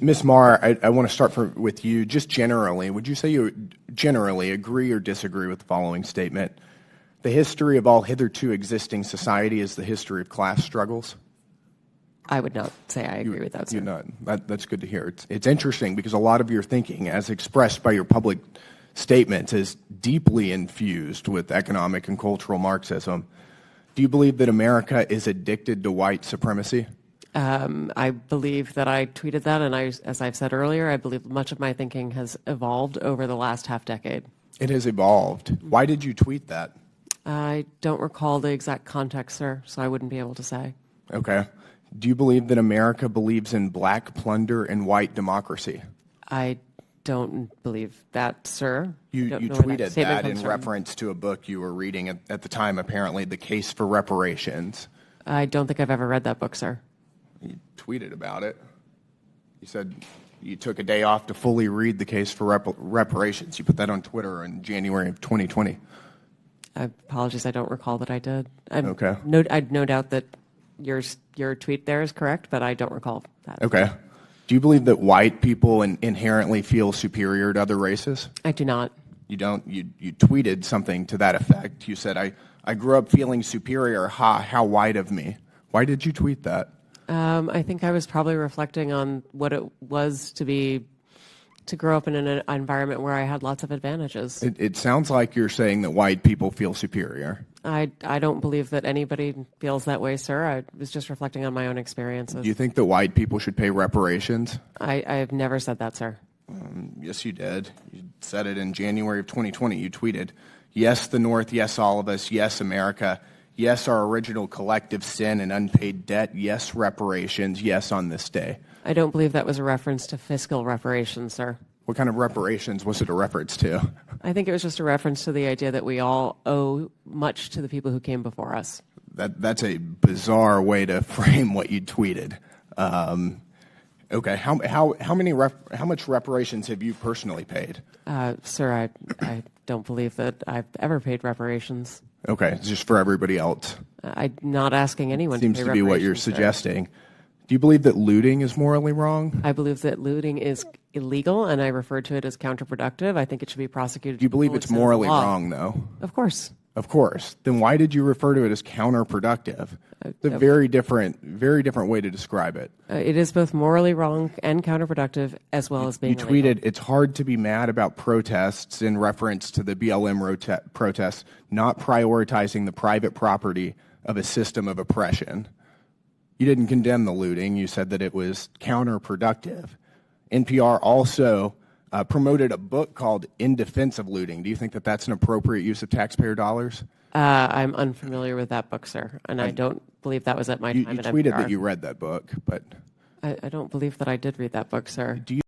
Miss Maher, I want to start with you. Just generally, would you say you generally agree or disagree with the following statement? The history of all hitherto existing society is the history of class struggles? I would not say I agree with that, sir. You're not. That's good to hear. It's interesting because a lot of your thinking, as expressed by your public statements, is deeply infused with economic and cultural Marxism. Do you believe that America is addicted to white supremacy? I believe that I tweeted that, and as I've said earlier, I believe much of my thinking has evolved over the last half-decade. It has evolved. Why did you tweet that? I don't recall the exact context, sir, so I wouldn't be able to say. Okay. Do you believe that America believes in black plunder and white democracy? I don't believe that, sir. You tweeted that in reference to a book you were reading at the time, apparently, The Case for Reparations. I don't think I've ever read that book, sir. You tweeted about it. You said you took a day off to fully read The Case for Reparations. You put that on Twitter in January of 2020. I apologize. I don't recall that I did. Okay. I'd no doubt that your tweet there is correct, but I don't recall that. Okay. Do you believe that white people inherently feel superior to other races? I do not. You don't? You tweeted something to that effect. You said, I grew up feeling superior. Ha, how white of me. Why did you tweet that? I think I was probably reflecting on what it was to grow up in an environment where I had lots of advantages. It sounds like you're saying that white people feel superior. I don't believe that anybody feels that way, sir. I was just reflecting on my own experiences. Do you think that white people should pay reparations? I have never said that, sir. Yes, you did. You said it in January of 2020. You tweeted, yes, the North, yes, all of us, yes, America, yes, our original collective sin and unpaid debt, yes, reparations, yes, on this day. I don't believe that was a reference to fiscal reparations, sir. What kind of reparations was it a reference to? I think it was just a reference to the idea that we all owe much to the people who came before us. That's a bizarre way to frame what you tweeted. Okay, how much reparations have you personally paid? Sir, I don't believe that I've ever paid reparations. Okay, it's just for everybody else. I'm not asking anyone Seems to pay to be what you're suggesting. Do you believe that looting is morally wrong? I believe that looting is illegal, and I refer to it as counterproductive. I think it should be prosecuted. Do you believe it's morally wrong, though? Of course. Of course. Then why did you refer to it as counterproductive? It's a very different way to describe it. It is both morally wrong and counterproductive, as well as being illegal. You tweeted, it's hard to be mad about protests in reference to the BLM protests, not prioritizing the private property of a system of oppression. You didn't condemn the looting. You said that it was counterproductive. NPR also promoted a book called In Defense of Looting. Do you think that that's an appropriate use of taxpayer dollars? I'm unfamiliar with that book, sir, and I don't believe that was at my time at NPR. You tweeted that you read that book, but I don't believe that I did read that book, sir. Do you